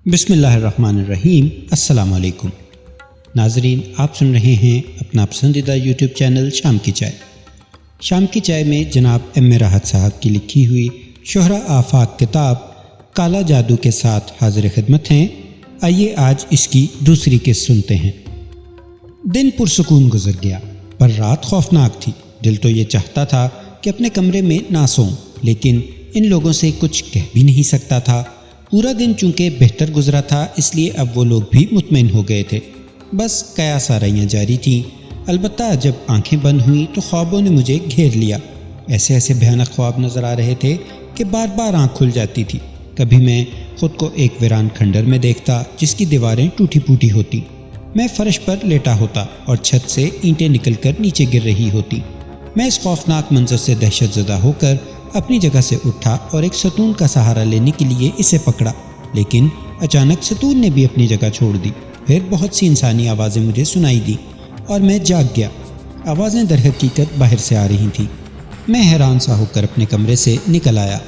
بسم اللہ الرحمن الرحیم۔ السلام علیکم ناظرین، آپ سن رہے ہیں اپنا پسندیدہ یوٹیوب چینل شام کی چائے۔ شام کی چائے میں جناب ایم راحت صاحب کی لکھی ہوئی شہرہ آفاق کتاب کالا جادو کے ساتھ حاضر خدمت ہیں۔ آئیے آج اس کی دوسری قسط سنتے ہیں۔ دن پرسکون گزر گیا، پر رات خوفناک تھی۔ دل تو یہ چاہتا تھا کہ اپنے کمرے میں نہ سوؤں، لیکن ان لوگوں سے کچھ کہہ بھی نہیں سکتا تھا۔ پورا دن چونکہ بہتر گزرا تھا، اس لیے اب وہ لوگ بھی مطمئن ہو گئے تھے۔ بس قیاس آرائیاں جاری تھیں۔ البتہ جب آنکھیں بند ہوئیں تو خوابوں نے مجھے گھیر لیا۔ ایسے ایسے بھیانک خواب نظر آ رہے تھے کہ بار بار آنکھ کھل جاتی تھی۔ کبھی میں خود کو ایک ویران کھنڈر میں دیکھتا جس کی دیواریں ٹوٹی پھوٹی ہوتی۔ میں فرش پر لیٹا ہوتا اور چھت سے اینٹیں نکل کر نیچے گر رہی ہوتی۔ میں اس خوفناک منظر سے دہشت زدہ ہو کر اپنی جگہ سے اٹھا اور ایک ستون کا سہارا لینے کے لیے اسے پکڑا، لیکن اچانک ستون نے بھی اپنی جگہ چھوڑ دی۔ پھر بہت سی انسانی آوازیں مجھے سنائی دی اور میں جاگ گیا۔ آوازیں در حقیقت باہر سے آ رہی تھیں۔ میں حیران سا ہو کر اپنے کمرے سے نکل آیا۔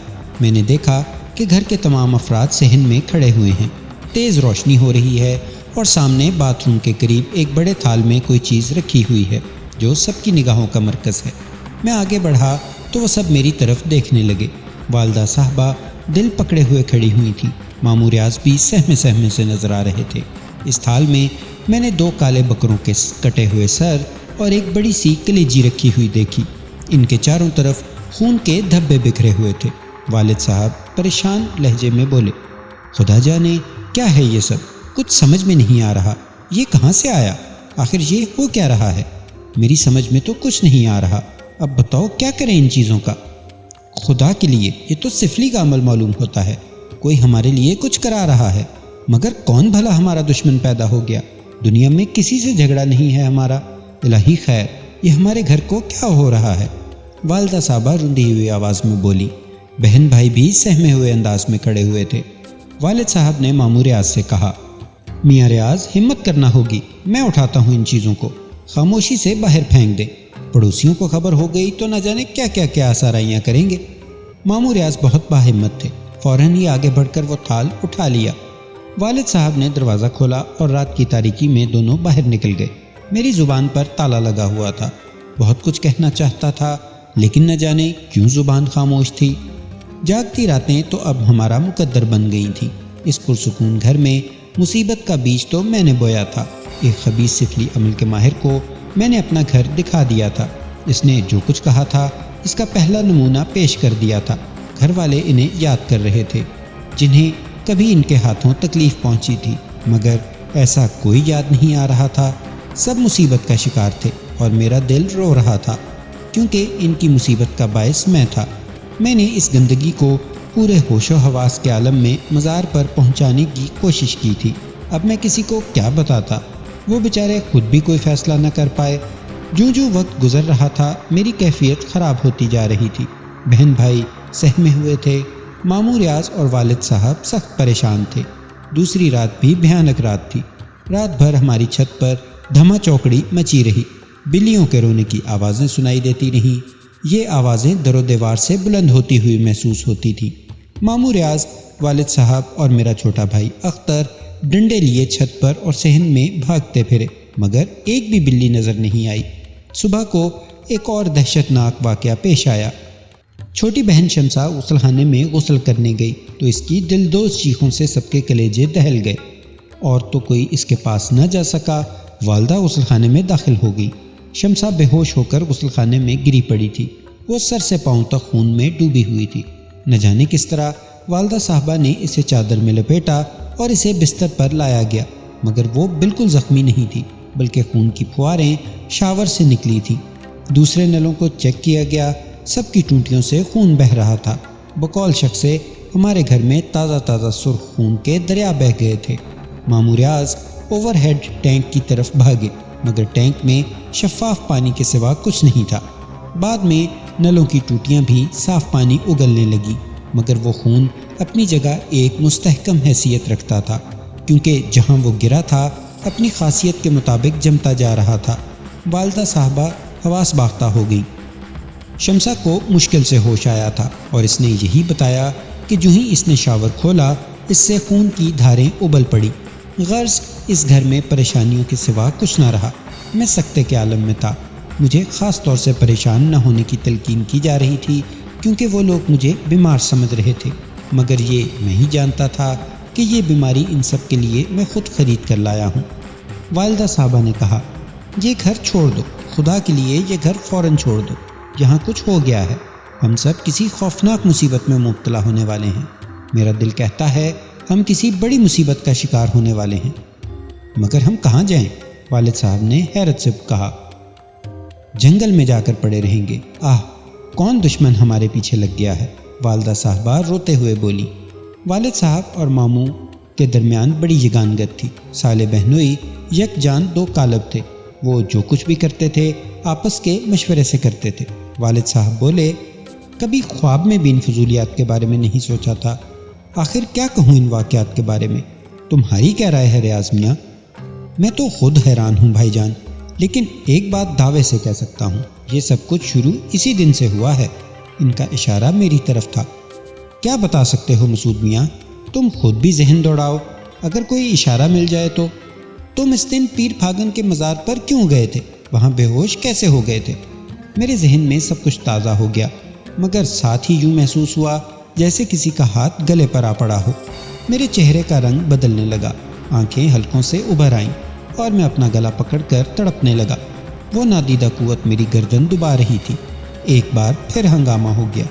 میں نے دیکھا کہ گھر کے تمام افراد صحن میں کھڑے ہوئے ہیں۔ تیز روشنی ہو رہی ہے اور سامنے باتھ روم کے قریب ایک بڑے تھال میں کوئی چیز رکھی ہوئی ہے جو سب کی نگاہوں کا مرکز ہے۔ میں آگے بڑھا تو وہ سب میری طرف دیکھنے لگے۔ والدہ صاحبہ دل پکڑے ہوئے کھڑی ہوئی تھیں۔ ماموں ریاض بھی سہمے سہمے سے نظر آ رہے تھے۔ اس تھال میں میں نے 2 کالے بکروں کے کٹے ہوئے سر اور ایک بڑی سی کلیجی رکھی ہوئی دیکھی۔ ان کے چاروں طرف خون کے دھبے بکھرے ہوئے تھے۔ والد صاحب پریشان لہجے میں بولے، خدا جانے کیا ہے یہ سب، کچھ سمجھ میں نہیں آ رہا۔ یہ کہاں سے آیا؟ آخر یہ ہو کیا رہا ہے؟ میری سمجھ میں تو کچھ نہیں آ رہا۔ اب بتاؤ کیا کریں ان چیزوں کا؟ خدا کے لیے، یہ تو سفلی کا عمل معلوم ہوتا ہے۔ کوئی ہمارے لیے کچھ کرا رہا ہے، مگر کون بھلا ہمارا دشمن پیدا ہو گیا؟ دنیا میں کسی سے جھگڑا نہیں ہے ہمارا۔ الہی خیر، یہ ہمارے گھر کو کیا ہو رہا ہے؟ والدہ صاحبہ رندی ہوئی آواز میں بولی۔ بہن بھائی بھی سہمے ہوئے انداز میں کھڑے ہوئے تھے۔ والد صاحب نے ماموں ریاض سے کہا، میاں ریاض ہمت کرنا ہوگی، میں اٹھاتا ہوں ان چیزوں کو، خاموشی سے باہر پھینک دیں۔ پڑوسیوں کو خبر ہو گئی تو نہ جانے کیا کیا کیا آسارائیاں کریں گے۔ ماموں ریاض بہت باہمت تھے، فوراً ہی آگے بڑھ کر وہ تھال اٹھا لیا۔ والد صاحب نے دروازہ کھولا اور رات کی تاریکی میں دونوں باہر نکل گئے۔ میری زبان پر تالا لگا ہوا تھا۔ بہت کچھ کہنا چاہتا تھا، لیکن نہ جانے کیوں زبان خاموش تھی۔ جاگتی راتیں تو اب ہمارا مقدر بن گئی تھیں۔ اس پرسکون گھر میں مصیبت کا بیج تو میں نے بویا تھا۔ ایک خبیث سفلی عمل کے ماہر کو میں نے اپنا گھر دکھا دیا تھا۔ اس نے جو کچھ کہا تھا اس کا پہلا نمونہ پیش کر دیا تھا۔ گھر والے انہیں یاد کر رہے تھے، جنہیں کبھی ان کے ہاتھوں تکلیف پہنچی تھی، مگر ایسا کوئی یاد نہیں آ رہا تھا۔ سب مصیبت کا شکار تھے اور میرا دل رو رہا تھا، کیونکہ ان کی مصیبت کا باعث میں تھا۔ میں نے اس گندگی کو پورے ہوش و حواس کے عالم میں مزار پر پہنچانے کی کوشش کی تھی۔ اب میں کسی کو کیا بتاتا؟ وہ بیچارے خود بھی کوئی فیصلہ نہ کر پائے۔ جوں وقت گزر رہا تھا میری کیفیت خراب ہوتی جا رہی تھی۔ بہن بھائی سہمے ہوئے تھے۔ ماموں ریاض اور والد صاحب سخت پریشان تھے۔ دوسری رات بھی بھیانک رات تھی۔ رات بھر ہماری چھت پر دھما چوکڑی مچی رہی۔ بلیوں کے رونے کی آوازیں سنائی دیتی رہیں۔ یہ آوازیں در و دیوار سے بلند ہوتی ہوئی محسوس ہوتی تھیں۔ ماموں ریاض، والد صاحب اور میرا چھوٹا بھائی اختر ڈنڈے لیے چھت پر اور صحن میں بھاگتے پھرے، مگر ایک بھی بلی نظر نہیں آئی۔ صبح کو ایک اور دہشت ناک واقعہ پیش آیا۔ چھوٹی بہن شمسا غسل خانے میں غسل کرنے گئی تو اس کی دلدوز چیخوں سے سب کے کلیجے دہل گئے، اور تو کوئی اس کے پاس نہ جا سکا۔ والدہ غسل خانے میں داخل ہو گئی۔ شمسا بے ہوش ہو کر غسل خانے میں گری پڑی تھی۔ وہ سر سے پاؤں تک خون میں ڈوبی ہوئی تھی۔ نہ جانے کس طرح والدہ صاحبہ نے اسے چادر میں لپیٹا اور اسے بستر پر لایا گیا، مگر وہ بالکل زخمی نہیں تھی، بلکہ خون کی پھواریں شاور سے نکلی تھیں۔ دوسرے نلوں کو چیک کیا گیا، سب کی ٹونٹیوں سے خون بہہ رہا تھا۔ بقول شخص سے ہمارے گھر میں تازہ تازہ سرخ خون کے دریا بہہ گئے تھے۔ ماموں ریاض اوور ہیڈ ٹینک کی طرف بھاگے، مگر ٹینک میں شفاف پانی کے سوا کچھ نہیں تھا۔ بعد میں نلوں کی ٹوٹیاں بھی صاف پانی اگلنے لگی، مگر وہ خون اپنی جگہ ایک مستحکم حیثیت رکھتا تھا، کیونکہ جہاں وہ گرا تھا اپنی خاصیت کے مطابق جمتا جا رہا تھا۔ والدہ صاحبہ حواس باختہ ہو گئی۔ شمسا کو مشکل سے ہوش آیا تھا اور اس نے یہی بتایا کہ جو ہی اس نے شاور کھولا اس سے خون کی دھاریں ابل پڑی۔ غرض اس گھر میں پریشانیوں کے سوا کچھ نہ رہا۔ میں سکتے کے عالم میں تھا۔ مجھے خاص طور سے پریشان نہ ہونے کی تلقین کی جا رہی تھی کیونکہ وہ لوگ مجھے بیمار سمجھ رہے تھے، مگر یہ نہیں جانتا تھا کہ یہ بیماری ان سب کے لیے میں خود خرید کر لایا ہوں۔ والدہ صاحبہ نے کہا، یہ گھر چھوڑ دو، خدا کے لیے یہ گھر فوراً چھوڑ دو، یہاں کچھ ہو گیا ہے، ہم سب کسی خوفناک مصیبت میں مبتلا ہونے والے ہیں۔ میرا دل کہتا ہے ہم کسی بڑی مصیبت کا شکار ہونے والے ہیں۔ مگر ہم کہاں جائیں؟ والد صاحب نے حیرت سے کہا۔ جنگل میں جا کر پڑے رہیں گے۔ آہ، کون دشمن ہمارے پیچھے لگ گیا ہے؟ والدہ صاحبہ روتے ہوئے بولی۔ والد صاحب اور ماموں کے درمیان بڑی یگانگت تھی۔ سالے بہنوئی یک جان دو قالب تھے۔ وہ جو کچھ بھی کرتے تھے آپس کے مشورے سے کرتے تھے۔ والد صاحب بولے، کبھی خواب میں بھی ان فضولیات کے بارے میں نہیں سوچا تھا۔ آخر کیا کہوں ان واقعات کے بارے میں؟ تمہاری کیا رائے ہے ریاض میاں؟ میں تو خود حیران ہوں بھائی جان، لیکن ایک بات دعوے سے کہہ سکتا ہوں، یہ سب کچھ شروع اسی دن سے ہوا ہے۔ ان کا اشارہ میری طرف تھا۔ کیا بتا سکتے ہو مسعود میاں؟ تم خود بھی ذہن دوڑاؤ، اگر کوئی اشارہ مل جائے تو۔ تم اس دن پیر پھاگن کے مزار پر کیوں گئے تھے؟ وہاں بے ہوش کیسے ہو گئے تھے؟ میرے ذہن میں سب کچھ تازہ ہو گیا، مگر ساتھ ہی یوں محسوس ہوا جیسے کسی کا ہاتھ گلے پر آ پڑا ہو۔ میرے چہرے کا رنگ بدلنے لگا، آنکھیں حلقوں سے ابھر آئیں اور میں اپنا گلا پکڑ کر تڑپنے لگا۔ وہ نادیدہ قوت میری گردن دبا رہی تھی۔ ایک بار پھر ہنگامہ ہو گیا۔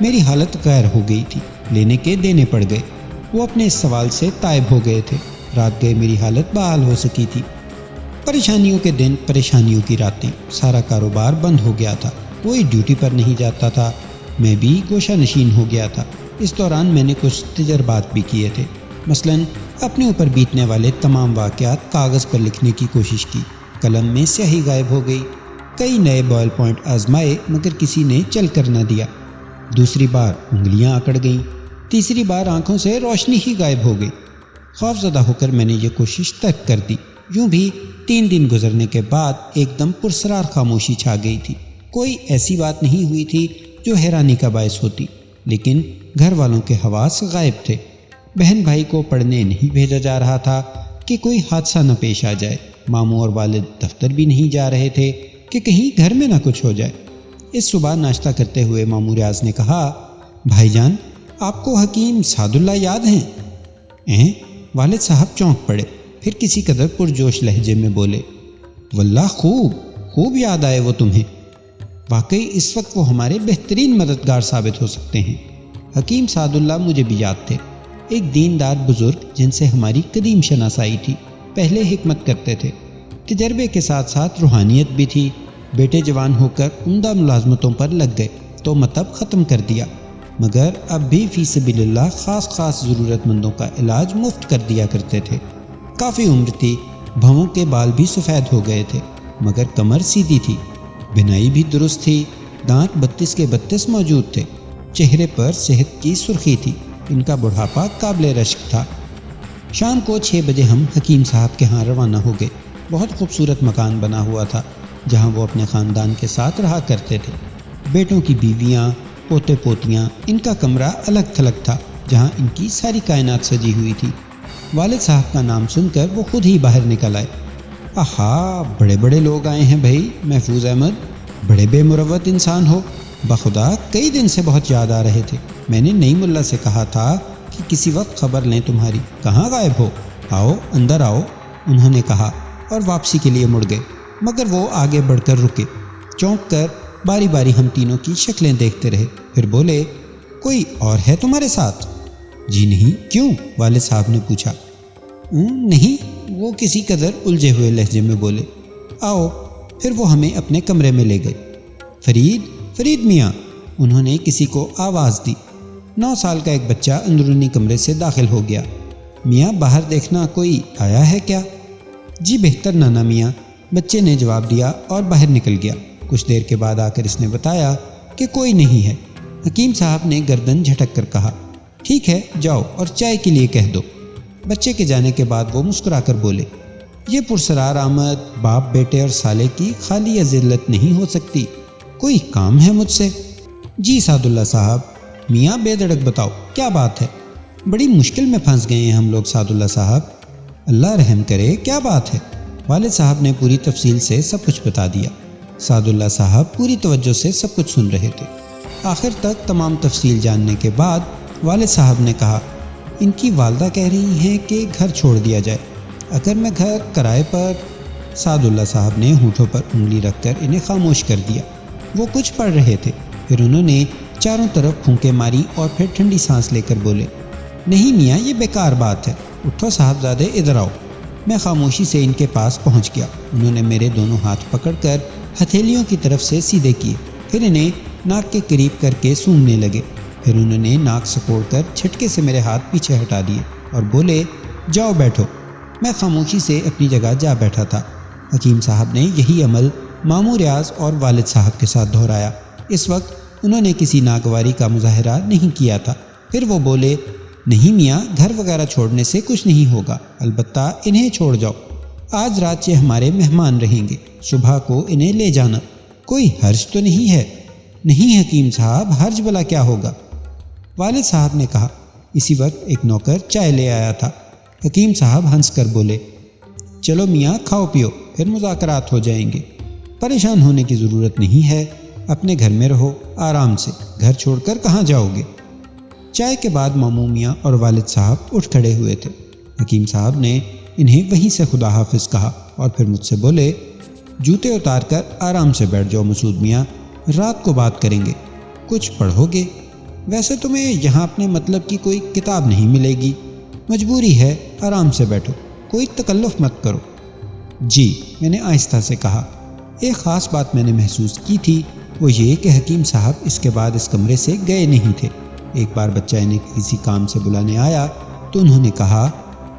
میری حالت غیر ہو گئی تھی، لینے کے دینے پڑ گئے۔ وہ اپنے اس سوال سے تائب ہو گئے تھے۔ رات گئے میری حالت بحال ہو سکی تھی۔ پریشانیوں کے دن، پریشانیوں کی راتیں، سارا کاروبار بند ہو گیا تھا، کوئی ڈیوٹی پر نہیں جاتا تھا، میں بھی گوشہ نشین ہو گیا تھا۔ اس دوران میں نے کچھ تجربات بھی کیے تھے، مثلاً اپنے اوپر بیتنے والے تمام واقعات کاغذ پر لکھنے کی کوشش کی۔ قلم میں سیاہی غائب ہو گئی۔ کئی نئے بال پوائنٹ آزمائے مگر کسی نے چل کر نہ دیا۔ دوسری بار انگلیاں اکڑ گئیں۔ تیسری بار آنکھوں سے روشنی ہی غائب ہو گئی۔ خوف زدہ ہو کر میں نے یہ کوشش ترک کر دی۔ یوں بھی 3 دن گزرنے کے بعد ایک دم پرسرار خاموشی چھا گئی تھی۔ کوئی ایسی بات نہیں ہوئی تھی جو حیرانی کا باعث ہوتی، لیکن گھر والوں کے حواس غائب تھے۔ بہن بھائی کو پڑھنے نہیں بھیجا جا رہا تھا کہ کوئی حادثہ نہ پیش آ جائے۔ ماموں اور والد دفتر بھی نہیں جا رہے تھے کہ کہیں گھر میں نہ کچھ ہو جائے۔ اس صبح ناشتہ کرتے ہوئے ماموں ریاض نے کہا، بھائی جان، آپ کو حکیم سعد اللہ یاد ہیں؟ والد صاحب چونک پڑے، پھر کسی قدر پرجوش لہجے میں بولے، واللہ خوب یاد آئے وہ تمہیں۔ واقعی اس وقت وہ ہمارے بہترین مددگار ثابت ہو سکتے ہیں۔ حکیم سعد اللہ مجھے بھی یاد تھے، ایک دیندار بزرگ جن سے ہماری قدیم شناسائی تھی۔ پہلے حکمت کرتے تھے، تجربے کے ساتھ ساتھ روحانیت بھی تھی۔ بیٹے جوان ہو کر عمدہ ملازمتوں پر لگ گئے تو مطلب ختم کر دیا، مگر اب بھی فی سبیل اللہ خاص ضرورت مندوں کا علاج مفت کر دیا کرتے تھے۔ کافی عمر تھی، بھووں کے بال بھی سفید ہو گئے تھے، مگر کمر سیدھی تھی، بنائی بھی درست تھی، دانت 32 کے 32 موجود تھے، چہرے پر صحت کی سرخی تھی، ان کا بڑھاپا قابل رشک تھا۔ شام کو 6 بجے ہم حکیم صاحب کے ہاں روانہ ہو گئے۔ بہت خوبصورت مکان بنا ہوا تھا جہاں وہ اپنے خاندان کے ساتھ رہا کرتے تھے۔ بیٹوں کی بیویاں، پوتے پوتیاں، ان کا کمرہ الگ تھلگ تھا جہاں ان کی ساری کائنات سجی ہوئی تھی۔ والد صاحب کا نام سن کر وہ خود ہی باہر نکل آئے۔ آہا، بڑے بڑے لوگ آئے ہیں بھائی محفوظ احمد، بڑے بے مروت انسان ہو، بخدا کئی دن سے بہت یاد آ رہے تھے۔ میں نے نئی ملا سے کہا تھا کہ کسی وقت خبر لیں تمہاری، کہاں غائب ہو؟ آؤ اندر آؤ، انہوں نے کہا اور واپسی کے لیے مڑ گئے، مگر وہ آگے بڑھ کر رکے۔ چونک کر باری باری ہم تینوں کی شکلیں دیکھتے رہے، پھر بولے، کوئی اور ہے تمہارے ساتھ؟ جی نہیں، کیوں؟ والد صاحب نے پوچھا۔ نہیں، وہ کسی قدر الجھے ہوئے لہجے میں بولے۔ آؤ، پھر وہ ہمیں اپنے کمرے میں لے گئے۔ فرید میاں، انہوں نے کسی کو آواز دی۔ 9 سال کا ایک بچہ اندرونی کمرے سے داخل ہو گیا۔ میاں باہر دیکھنا، کوئی آیا ہے کیا؟ جی بہتر نانا میاں، بچے نے جواب دیا اور باہر نکل گیا۔ کچھ دیر کے بعد آ کر اس نے بتایا کہ کوئی نہیں ہے۔ حکیم صاحب نے گردن جھٹک کر کہا، ٹھیک ہے جاؤ اور چائے کے لیے کہہ دو۔ بچے کے جانے کے بعد وہ مسکرا کر بولے، یہ پرسرار آمد باپ بیٹے اور سالے کی خالی ذلت نہیں ہو سکتی، کوئی کام ہے مجھ سے؟ جی سعد اللہ صاحب، میاں بے دھڑک بتاؤ کیا بات ہے؟ بڑی مشکل میں پھنس گئے ہیں ہم لوگ سعد اللہ صاحب، اللہ رحم کرے، کیا بات ہے؟ والد صاحب نے پوری تفصیل سے سب کچھ بتا دیا۔ سعد اللہ صاحب پوری توجہ سے سب کچھ سن رہے تھے۔ آخر تک تمام تفصیل جاننے کے بعد والد صاحب نے کہا، ان کی والدہ کہہ رہی ہیں کہ گھر چھوڑ دیا جائے، اگر میں گھر کرائے پر… سعد اللہ صاحب نے ہونٹوں پر انگلی رکھ کر انہیں خاموش کر دیا۔ وہ کچھ پڑھ رہے تھے، پھر انہوں نے چاروں طرف پھونکیں ماری اور پھر ٹھنڈی سانس لے کر بولے، نہیں میاں، یہ بیکار بات ہے، اٹھو صاحبزادے، ادھر آؤ۔ میں خاموشی سے ان کے پاس پہنچ گیا۔ انہوں نے میرے دونوں ہاتھ پکڑ کر ہتھیلیوں کی طرف سے سیدھے کیے، پھر انہیں ناک کے قریب کر کے سونگھنے لگے، پھر انہوں نے ناک سکوڑ کر چھٹکے سے میرے ہاتھ پیچھے ہٹا دیے اور بولے، جاؤ بیٹھو۔ میں خاموشی سے اپنی جگہ جا بیٹھا تھا۔ حکیم صاحب نے یہی عمل ماموں ریاض اور والد صاحب کے ساتھ دہرایا۔ اس وقت انہوں نے کسی ناگواری کا مظاہرہ نہیں کیا تھا۔ پھر وہ بولے، نہیں میاں، گھر وغیرہ چھوڑنے سے کچھ نہیں ہوگا، البتہ انہیں چھوڑ جاؤ۔ آج رات یہ ہمارے مہمان رہیں گے، صبح کو انہیں لے جانا، کوئی حرج تو نہیں ہے؟ نہیں حکیم صاحب، حرج بلا کیا ہوگا؟ والد صاحب نے کہا۔ اسی وقت ایک نوکر چائے لے آیا تھا۔ حکیم صاحب ہنس کر بولے، چلو میاں، کھاؤ پیو، پھر مذاکرات ہو جائیں گے۔ پریشان ہونے کی ضرورت نہیں ہے، اپنے گھر میں رہو آرام سے، گھر چھوڑ کر کہاں جاؤ گے؟ چائے کے بعد ماموں میاں اور والد صاحب اٹھ کھڑے ہوئے تھے۔ حکیم صاحب نے انہیں وہیں سے خدا حافظ کہا اور پھر مجھ سے بولے، جوتے اتار کر آرام سے بیٹھ جاؤ مسعود میاں، رات کو بات کریں گے، کچھ پڑھو گے؟ ویسے تمہیں یہاں اپنے مطلب کی کوئی کتاب نہیں ملے گی، مجبوری ہے، آرام سے بیٹھو، کوئی تکلف مت کرو۔ جی، میں نے آہستہ سے کہا۔ ایک خاص بات میں نے محسوس کی تھی، وہ یہ کہ حکیم صاحب اس کے بعد اس کمرے سے گئے نہیں تھے۔ ایک بار بچہ انہیں کسی کام سے بلانے آیا تو انہوں نے کہا،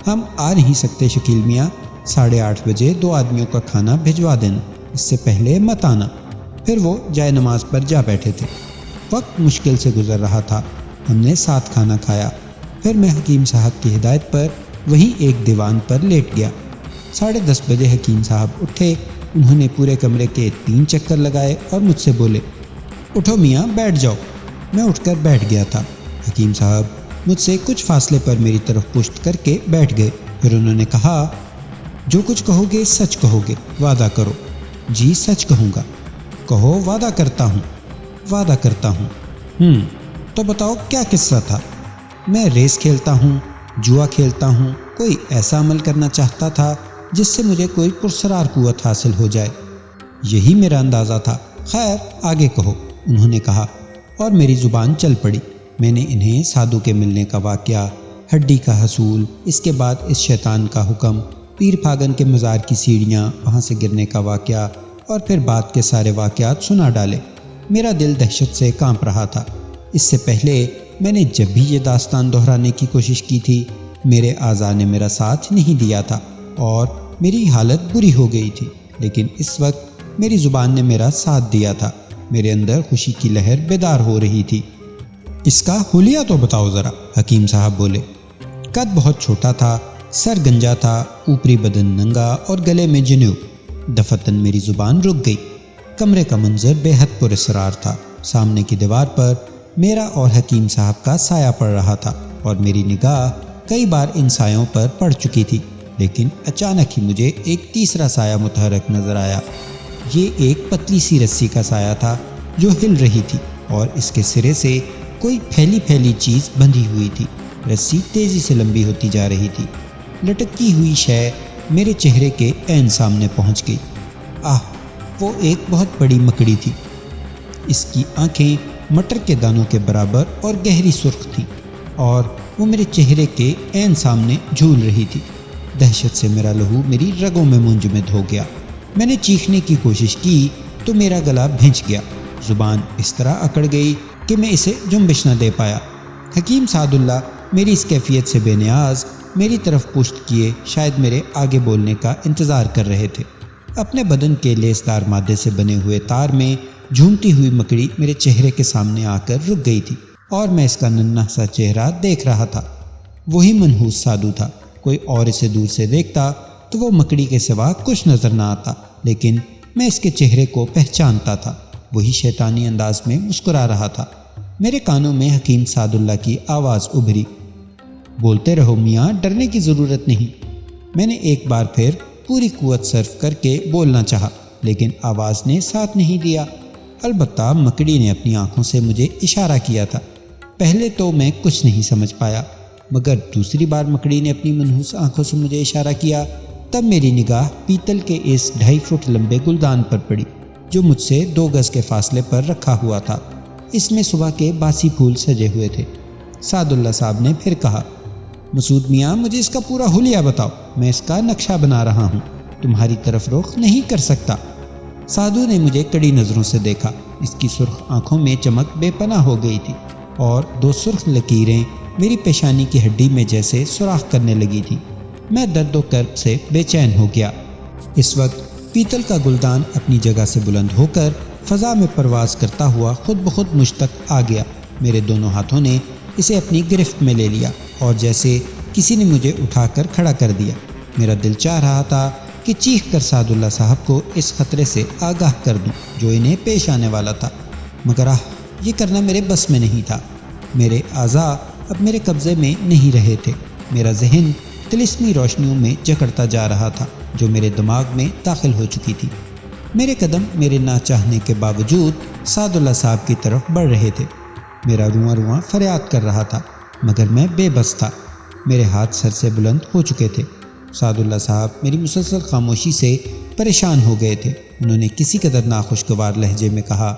ہم آ نہیں سکتے شکیل میاں، 8:30 بجے 2 آدمیوں کا کھانا بھجوا دینا، اس سے پہلے مت آنا۔ پھر وہ جائے نماز پر جا بیٹھے تھے۔ وقت مشکل سے گزر رہا تھا، ہم نے ساتھ کھانا کھایا، پھر میں حکیم صاحب کی ہدایت پر وہیں ایک دیوان پر لیٹ گیا۔ 10:30 بجے حکیم صاحب اٹھے، انہوں نے پورے کمرے کے 3 چکر لگائے اور مجھ سے بولے، اٹھو میاں، بیٹھ جاؤ۔ میں اٹھ کر بیٹھ گیا تھا۔ حکیم صاحب مجھ سے کچھ فاصلے پر میری طرف پشت کر کے بیٹھ گئے، پھر انہوں نے کہا، جو کچھ کہو گے سچ کہو گے، وعدہ کرو۔ جی سچ کہوں گا۔ کہو، وعدہ کرتا ہوں۔ وعدہ کرتا ہوں۔ تو بتاؤ کیا قصہ تھا؟ میں ریس کھیلتا ہوں، جوا کھیلتا ہوں، کوئی ایسا عمل کرنا چاہتا تھا جس سے مجھے کوئی پرسرار قوت حاصل ہو جائے، یہی میرا اندازہ تھا۔ خیر آگے کہو، انہوں نے کہا، اور میری زبان چل پڑی۔ میں نے انہیں سادھو کے ملنے کا واقعہ، ہڈی کا حصول، اس کے بعد اس شیطان کا حکم، پیر پھاگن کے مزار کی سیڑھیاں، وہاں سے گرنے کا واقعہ، اور پھر بعد کے سارے واقعات سنا ڈالے۔ میرا دل دہشت سے کانپ رہا تھا۔ اس سے پہلے میں نے جب بھی یہ داستان دہرانے کی کوشش کی تھی، میرے اعضاء نے میرا ساتھ نہیں دیا تھا اور میری حالت بری ہو گئی تھی، لیکن اس وقت میری زبان نے میرا ساتھ دیا تھا۔ میرے اندر خوشی کی لہر بیدار ہو رہی تھی۔ اس کا حلیہ تو بتاؤ ذرا، حکیم صاحب بولے۔ قد بہت چھوٹا تھا، سر گنجا تھا، اوپری بدن ننگا اور گلے میں جنیو۔ دفتن میری زبان رک گئی۔ کمرے کا منظر بے حد پر اسرار تھا۔ سامنے کی دیوار پر میرا اور حکیم صاحب کا سایہ پڑ رہا تھا اور میری نگاہ کئی بار ان سایوں پر پڑ چکی تھی، لیکن اچانک ہی مجھے ایک تیسرا سایہ متحرک نظر آیا۔ یہ ایک پتلی سی رسی کا سایہ تھا جو ہل رہی تھی اور اس کے سرے سے کوئی پھیلی پھیلی چیز بندھی ہوئی تھی۔ رسی تیزی سے لمبی ہوتی جا رہی تھی۔ لٹکتی ہوئی شے میرے چہرے کے عین سامنے پہنچ گئی۔ وہ ایک بہت بڑی مکڑی تھی۔ اس کی آنکھیں مٹر کے دانوں کے برابر اور گہری سرخ تھیں اور وہ میرے چہرے کے عین سامنے جھول رہی تھی۔ دہشت سے میرا لہو میری رگوں میں منجمد ہو گیا۔ میں نے چیخنے کی کوشش کی تو میرا گلا بھنچ گیا، زبان اس طرح اکڑ گئی کہ میں اسے جنبش نہ دے پایا۔ حکیم سعد اللہ میری اس کیفیت سے بے نیاز میری طرف پشت کیے شاید میرے آگے بولنے کا انتظار کر رہے تھے۔ اپنے بدن کے لیسدار مادے سے بنے ہوئے تار میں جھومتی ہوئی مکڑی میرے چہرے کے سامنے آ کر رک گئی تھی اور میں اس کا ننھا سا چہرہ دیکھ رہا تھا۔ وہی منحوس سادھو تھا۔ کوئی اور اسے دور سے دیکھتا تو وہ مکڑی کے سوا کچھ نظر نہ آتا، لیکن میں اس کے چہرے کو پہچانتا تھا۔ وہی شیطانی انداز میں مسکرا رہا تھا۔ میرے کانوں میں حکیم سعد اللہ کی آواز ابھری، بولتے رہو میاں، ڈرنے کی ضرورت نہیں۔ میں نے ایک بار پھر پوری قوت صرف کر کے بولنا چاہا، لیکن آواز نے ساتھ نہیں دیا۔ البتہ مکڑی نے اپنی آنکھوں سے مجھے اشارہ کیا تھا۔ پہلے تو میں کچھ نہیں سمجھ پایا، مگر دوسری بار مکڑی نے اپنی منحوس آنکھوں سے مجھے اشارہ کیا، تب میری نگاہ پیتل کے اس 2.5 فٹ لمبے گلدان پر پڑی جو مجھ سے 2 گز کے فاصلے پر رکھا ہوا تھا۔ اس میں صبح کے باسی پھول سجے ہوئے تھے۔ سعد اللہ صاحب نے پھر کہا، مسعود میاں، مجھے اس کا پورا حلیہ بتاؤ، میں اس کا نقشہ بنا رہا ہوں، تمہاری طرف رخ نہیں کر سکتا۔ سعدو نے مجھے کڑی نظروں سے دیکھا۔ اس کی سرخ آنکھوں میں چمک بے پناہ ہو گئی تھی اور 2 سرخ لکیریں میری پیشانی کی ہڈی میں جیسے سوراخ کرنے لگی تھی۔ میں درد و کرب سے بے چین ہو گیا۔ اس وقت پیتل کا گلدان اپنی جگہ سے بلند ہو کر فضا میں پرواز کرتا ہوا خود بخود مجھ تک آ گیا۔ میرے دونوں ہاتھوں نے اسے اپنی گرفت میں لے لیا اور جیسے کسی نے مجھے اٹھا کر کھڑا کر دیا۔ میرا دل چاہ رہا تھا کہ چیخ کر سعد اللہ صاحب کو اس خطرے سے آگاہ کر دوں جو انہیں پیش آنے والا تھا، مگر یہ کرنا میرے بس میں نہیں تھا۔ میرے اعضاء اب میرے قبضے میں نہیں رہے تھے۔ میرا ذہن طلسمی روشنیوں میں جکڑتا جا رہا تھا جو میرے دماغ میں داخل ہو چکی تھی۔ میرے قدم میرے نہ چاہنے کے باوجود سعد اللہ صاحب کی طرف بڑھ رہے تھے۔ میرا رواں رواں فریاد کر رہا تھا، مگر میں بے بس تھا۔ میرے ہاتھ سر سے بلند ہو چکے تھے۔ سعد اللہ صاحب میری مسلسل خاموشی سے پریشان ہو گئے تھے۔ انہوں نے کسی قدر ناخوشگوار لہجے میں کہا،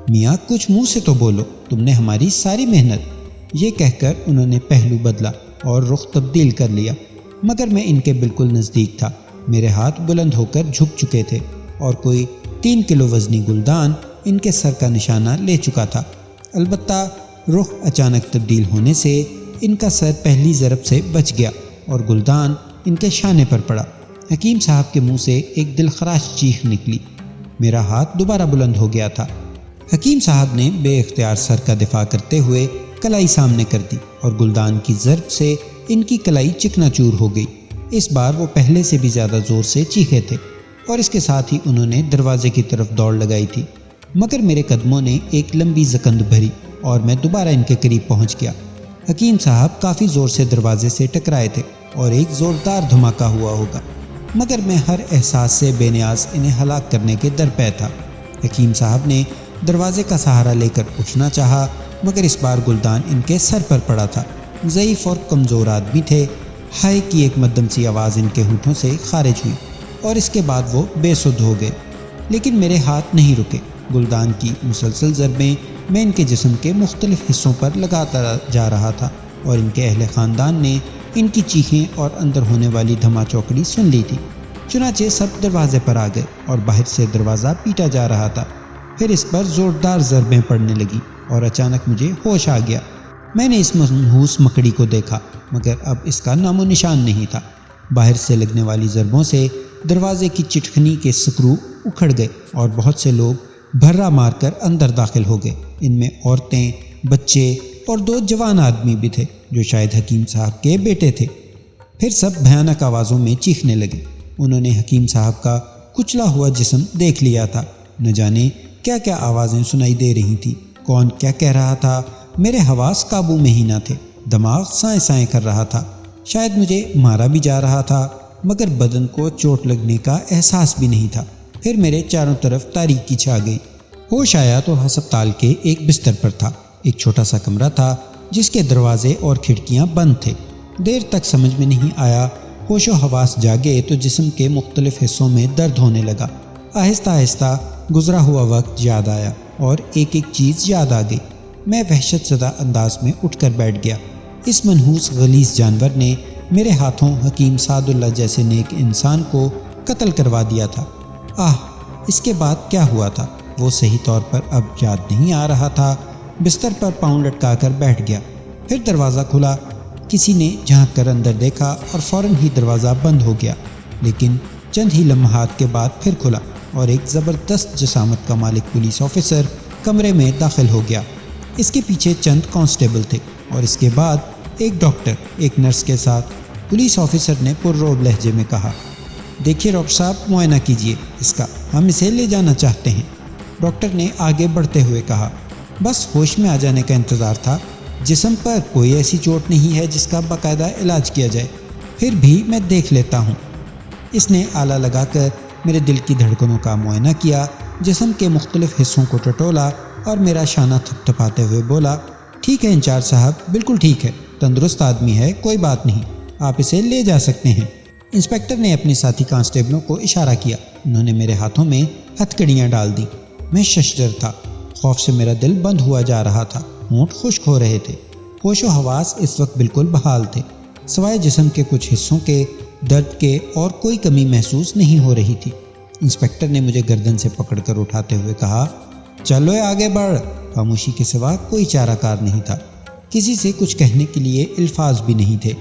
میاں کچھ منہ سے تو بولو، تم نے ہماری ساری محنت۔ یہ کہہ کر انہوں نے پہلو بدلا اور رخ تبدیل کر لیا، مگر میں ان کے بالکل نزدیک تھا۔ میرے ہاتھ بلند ہو کر جھک چکے تھے اور کوئی 3 کلو وزنی گلدان ان کے سر کا نشانہ لے چکا تھا۔ البتہ رخ اچانک تبدیل ہونے سے ان کا سر پہلی ضرب سے بچ گیا اور گلدان ان کے شانے پر پڑا۔ حکیم صاحب کے منہ سے ایک دلخراش چیخ نکلی۔ میرا ہاتھ دوبارہ بلند ہو گیا تھا۔ حکیم صاحب نے بے اختیار سر کا دفاع کرتے ہوئے کلائی سامنے کر دی اور گلدان کی ضرب سے ان کی کلائی چکنا چور ہو گئی۔ اس بار وہ پہلے سے بھی زیادہ زور سے چیخے تھے اور اس کے ساتھ ہی انہوں نے دروازے کی طرف دوڑ لگائی تھی، مگر میرے قدموں نے ایک لمبی زکند بھری اور میں دوبارہ ان کے قریب پہنچ گیا۔ حکیم صاحب کافی زور سے دروازے سے ٹکرائے تھے اور ایک زوردار دھماکہ ہوا ہوگا، مگر میں ہر احساس سے بے نیاز انہیں ہلاک کرنے کے درپے تھا۔ حکیم صاحب نے دروازے کا سہارا لے کر اٹھنا چاہا، مگر اس بار گلدان ان کے سر پر پڑا تھا۔ ضعیف اور کمزور آدمی تھے۔ ہائے کی ایک مدھم سی آواز ان کے ہونٹوں سے خارج ہوئی اور اس کے بعد وہ بے سدھ ہو گئے، لیکن میرے ہاتھ نہیں رکے۔ گلدان کی مسلسل ضربیں میں ان کے جسم کے مختلف حصوں پر لگاتا جا رہا تھا اور ان کے اہل خاندان نے ان کی چیخیں اور اندر ہونے والی دھما چوکڑی سن لی تھی۔ چنانچہ سب دروازے پر آ گئے اور باہر سے دروازہ پیٹا جا رہا تھا۔ پھر اس پر زوردار ضربیں پڑنے لگی اور اچانک مجھے ہوش آ گیا۔ میں نے اس منحوس مکڑی کو دیکھا، مگر اب اس کا نام و نشان نہیں تھا۔ باہر سے لگنے والی ضربوں سے دروازے کی چٹخنی کے سکرو اکھڑ گئے اور بہت سے لوگ بھرا مار کر اندر داخل ہو گئے۔ ان میں عورتیں، بچے اور 2 جوان آدمی بھی تھے جو شاید حکیم صاحب کے بیٹے تھے۔ پھر سب بھیانک آوازوں میں چیخنے لگے۔ انہوں نے حکیم صاحب کا کچلا ہوا جسم دیکھ لیا تھا۔ نہ جانے کیا کیا آوازیں سنائی دے رہی تھیں، کون کیا کہہ رہا تھا۔ میرے حواس قابو میں ہی نہ تھے۔ دماغ سائیں سائیں کر رہا تھا۔ شاید مجھے مارا بھی جا رہا تھا، مگر بدن کو چوٹ لگنے کا احساس بھی نہیں تھا۔ پھر میرے چاروں طرف تاریکی چھا گئی۔ ہوش آیا تو ہسپتال کے ایک بستر پر تھا۔ ایک چھوٹا سا کمرہ تھا جس کے دروازے اور کھڑکیاں بند تھے۔ دیر تک سمجھ میں نہیں آیا۔ ہوش و حواس جاگے تو جسم کے مختلف حصوں میں درد ہونے لگا۔ آہستہ آہستہ گزرا ہوا وقت یاد آیا اور ایک ایک چیز یاد آ گئی۔ میں وحشت زدہ انداز میں اٹھ کر بیٹھ گیا۔ اس منحوس غلیظ جانور نے میرے ہاتھوں حکیم سعد اللہ جیسے نیک انسان کو قتل کروا دیا تھا۔ اس کے بعد کیا ہوا تھا وہ صحیح طور پر اب یاد نہیں آ رہا تھا۔ بستر پر پاؤں لٹکا کر بیٹھ گیا۔ پھر دروازہ کھلا۔ کسی نے جھانک کر اندر دیکھا اور فوراً ہی دروازہ بند ہو گیا، لیکن چند ہی لمحات کے بعد پھر کھلا اور ایک زبردست جسامت کا مالک پولیس آفیسر کمرے میں داخل ہو گیا۔ اس کے پیچھے چند کانسٹیبل تھے اور اس کے بعد ایک ڈاکٹر ایک نرس کے ساتھ۔ پولیس آفیسر نے پررعب لہجے میں کہا، دیکھیے ڈاکٹر صاحب، معائنہ کیجئے اس کا، ہم اسے لے جانا چاہتے ہیں۔ ڈاکٹر نے آگے بڑھتے ہوئے کہا، بس ہوش میں آ جانے کا انتظار تھا، جسم پر کوئی ایسی چوٹ نہیں ہے جس کا باقاعدہ علاج کیا جائے، پھر بھی میں دیکھ لیتا ہوں۔ اس نے آلہ لگا کر میرے دل کی دھڑکنوں کا معائنہ کیا، جسم کے مختلف حصوں کو ٹٹولا اور میرا شانہ تھپ تھپاتے ہوئے بولا، ٹھیک ہے انچارج صاحب، بالکل ٹھیک ہے، تندرست آدمی ہے، کوئی بات نہیں، آپ اسے لے جا سکتے ہیں۔ انسپکٹر نے اپنے ساتھی کانسٹیبلوں کو اشارہ کیا، انہوں نے میرے ہاتھوں میں ہتھکڑیاں ڈال دیں۔ میں ششدر تھا، خوف سے میرا دل بند ہوا جا رہا تھا، ہونٹ خشک ہو رہے تھے، ہوش و حواس اس وقت بالکل بحال تھے، سوائے جسم کے کچھ حصوں کے درد کے اور کوئی کمی محسوس نہیں ہو رہی تھی۔ انسپکٹر نے مجھے گردن سے پکڑ کر اٹھاتے ہوئے کہا، چلو آگے بڑھ۔ خاموشی کے سوا کوئی چارہ کار نہیں تھا، کسی سے کچھ کہنے کے لیے الفاظ بھی نہیں تھے۔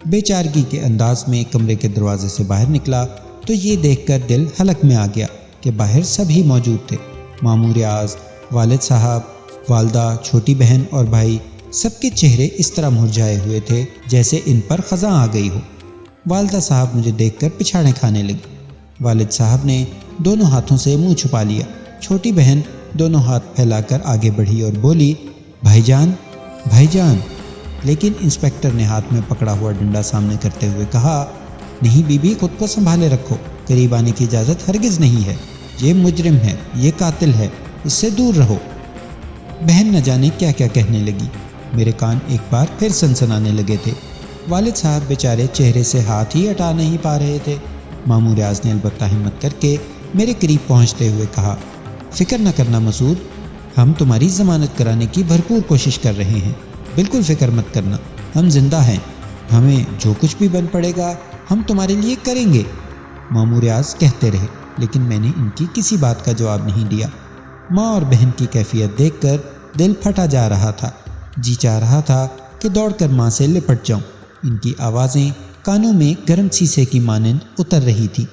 بے چارگی کے انداز میں کمرے کے دروازے سے باہر نکلا تو یہ دیکھ کر دل حلق میں آ گیا کہ باہر سبھی موجود تھے، مامور اعظم، والد صاحب، والدہ، چھوٹی بہن اور بھائی، سب کے چہرے اس طرح مرجھائے ہوئے تھے جیسے ان پر خزاں آ گئی ہو۔ والدہ صاحب مجھے دیکھ کر پچھاڑیں کھانے لگی، والد صاحب نے دونوں ہاتھوں سے منہ چھپا لیا، چھوٹی بہن دونوں ہاتھ پھیلا کر آگے بڑھی اور بولی، بھائی جان، بھائی جان۔ لیکن انسپکٹر نے ہاتھ میں پکڑا ہوا ڈنڈا سامنے کرتے ہوئے کہا، نہیں بی بی، خود کو سنبھالے رکھو، قریب آنے کی اجازت ہرگز نہیں ہے، یہ مجرم ہے، یہ قاتل ہے، اس سے دور رہو۔ بہن نہ جانے کیا کیا کہنے لگی، میرے کان ایک بار پھر سنسنانے لگے تھے۔ والد صاحب بیچارے چہرے سے ہاتھ ہی ہٹا نہیں پا رہے تھے۔ مامور اعظم نے البتہ ہمت کر کے میرے قریب پہنچتے ہوئے کہا، فکر نہ کرنا مسعود، ہم تمہاری ضمانت کرانے کی بھرپور کوشش کر رہے ہیں، بالکل فکر مت کرنا، ہم زندہ ہیں، ہمیں جو کچھ بھی بن پڑے گا ہم تمہارے لیے کریں گے۔ مامور اعظم کہتے رہے، لیکن میں نے ان کی کسی بات کا جواب نہیں دیا۔ ماں اور بہن کی کیفیت دیکھ کر دل پھٹا جا رہا تھا، جی چاہ رہا تھا کہ دوڑ کر ماں سے لپٹ جاؤں۔ ان کی آوازیں کانوں میں گرم سیسے کی مانند اتر رہی تھی۔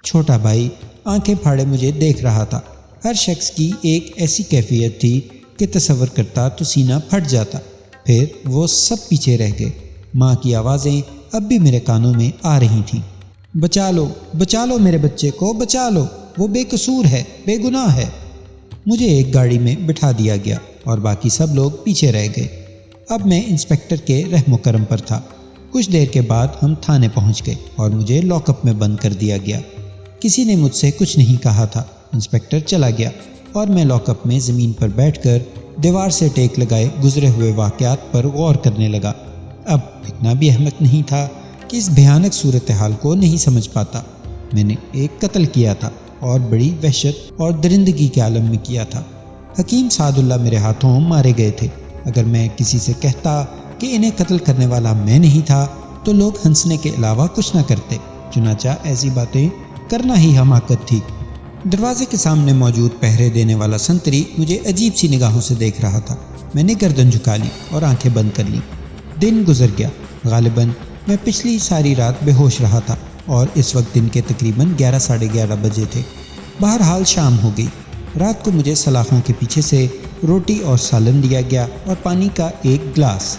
چھوٹا بھائی آنکھیں پھاڑے مجھے دیکھ رہا تھا۔ ہر شخص کی ایک ایسی کیفیت تھی کہ تصور کرتا تو سینہ پھٹ جاتا، پھر وہ سب پیچھے رہ گئے۔ ماں کی آوازیں اب بھی میرے کانوں میں آ رہی تھیں، بچا لو میرے بچے کو، بچا لو، وہ بے قصور ہے، بے گناہ ہے۔ مجھے ایک گاڑی میں بٹھا دیا گیا اور باقی سب لوگ پیچھے رہ گئے۔ اب میں انسپکٹر کے رحم و کرم پر تھا۔ کچھ دیر کے بعد ہم تھانے پہنچ گئے اور مجھے لاک اپ میں بند کر دیا گیا۔ کسی نے مجھ سے کچھ نہیں کہا تھا۔ انسپکٹر چلا گیا اور میں لاک اپ میں زمین پر بیٹھ کر دیوار سے ٹیک لگائے گزرے ہوئے واقعات پر غور کرنے لگا۔ اب اتنا بھی احمق نہیں تھا کہ اس بھیانک صورتحال کو نہیں سمجھ پاتا۔ میں نے ایک قتل کیا تھا اور بڑی وحشت اور درندگی کے عالم میں کیا تھا۔ حکیم سعد اللہ میرے ہاتھوں مارے گئے تھے۔ اگر میں کسی سے کہتا کہ انہیں قتل کرنے والا میں نہیں تھا تو لوگ ہنسنے کے علاوہ کچھ نہ کرتے، چنانچہ ایسی باتیں کرنا ہی حماقت تھی۔ دروازے کے سامنے موجود پہرے دینے والا سنتری مجھے عجیب سی نگاہوں سے دیکھ رہا تھا۔ میں نے گردن جھکا لی اور آنکھیں بند کر لیں۔ دن گزر گیا۔ غالباً میں پچھلی ساری رات بے ہوش رہا تھا اور اس وقت دن کے تقریباً 11 ساڑھے 11 بجے تھے۔ بہرحال شام ہو گئی۔ رات کو مجھے سلاخوں کے پیچھے سے روٹی اور سالن دیا گیا اور پانی کا ایک گلاس۔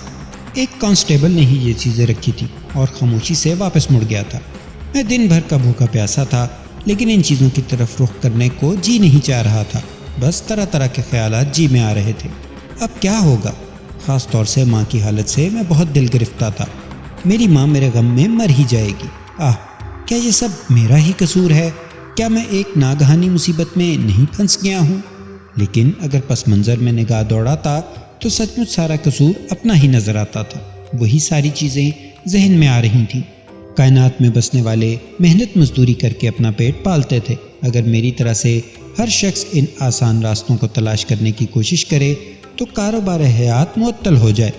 ایک کانسٹیبل نے ہی یہ چیزیں رکھی تھی اور خاموشی سے واپس مڑ گیا تھا۔ میں دن بھر کا بھوکا پیاسا تھا، لیکن ان چیزوں کی طرف رخ کرنے کو جی نہیں چاہ رہا تھا۔ بس طرح طرح کے خیالات جی میں آ رہے تھے۔ اب کیا ہوگا؟ خاص طور سے ماں کی حالت سے میں بہت دل گرفتہ تھا۔ میری ماں میرے غم میں مر ہی جائے گی۔ کیا یہ سب میرا ہی قصور ہے؟ کیا میں ایک ناگہانی مصیبت میں نہیں پھنس گیا ہوں؟ لیکن اگر پس منظر میں نگاہ دوڑاتا تو سچ مچ سارا قصور اپنا ہی نظر آتا تھا۔ وہی ساری چیزیں ذہن میں آ رہی تھیں۔ کائنات میں بسنے والے محنت مزدوری کر کے اپنا پیٹ پالتے تھے۔ اگر میری طرح سے ہر شخص ان آسان راستوں کو تلاش کرنے کی کوشش کرے تو کاروبار حیات معطل ہو جائے۔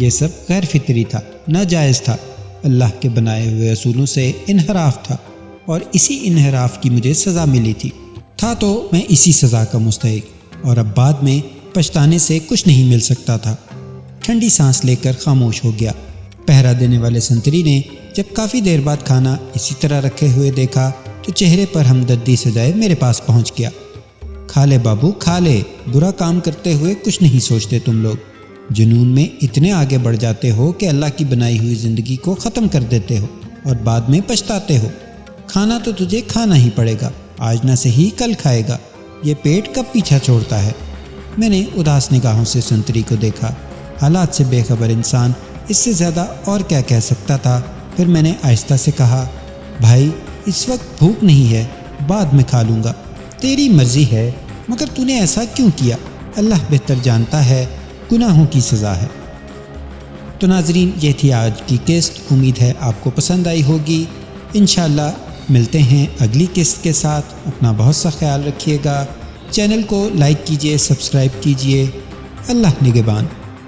یہ سب غیر فطری تھا، ناجائز تھا، اللہ کے بنائے ہوئے اصولوں سے انحراف تھا، اور اسی انحراف کی مجھے سزا ملی تھی۔ تھا تو میں اسی سزا کا مستحق، اور اب بعد میں پچھتانے سے کچھ نہیں مل سکتا تھا۔ ٹھنڈی سانس لے کر خاموش ہو گیا۔ پہرا دینے والے سنتری نے جب کافی دیر بعد کھانا اسی طرح رکھے ہوئے دیکھا تو چہرے پر ہمدردی سجائے میرے پاس پہنچ گیا۔ کھا لے بابو، کھا لے، برا کام کرتے ہوئے کچھ نہیں سوچتے تم لوگ، جنون میں اتنے آگے بڑھ جاتے ہو کہ اللہ کی بنائی ہوئی زندگی کو ختم کر دیتے ہو اور بعد میں پچھتاتے ہو۔ کھانا تو تجھے کھانا ہی پڑے گا، آج نہ صحیح کل کھائے گا، یہ پیٹ کب پیچھا چھوڑتا ہے۔ میں نے اداس نگاہوں سے سنتری کو دیکھا۔ حالات سے بے خبر انسان اس سے زیادہ اور کیا کہہ سکتا تھا۔ پھر میں نے آہستہ سے کہا، بھائی اس وقت بھوک نہیں ہے، بعد میں کھا لوں گا۔ تیری مرضی ہے، مگر تو نے ایسا کیوں کیا؟ اللہ بہتر جانتا ہے، گناہوں کی سزا ہے۔ تو ناظرین، یہ تھی آج کی قسط، امید ہے آپ کو پسند آئی ہوگی۔ انشاءاللہ ملتے ہیں اگلی قسط کے ساتھ۔ اپنا بہت سا خیال رکھیے گا، چینل کو لائک کیجئے، سبسکرائب کیجئے۔ اللہ نگہبان۔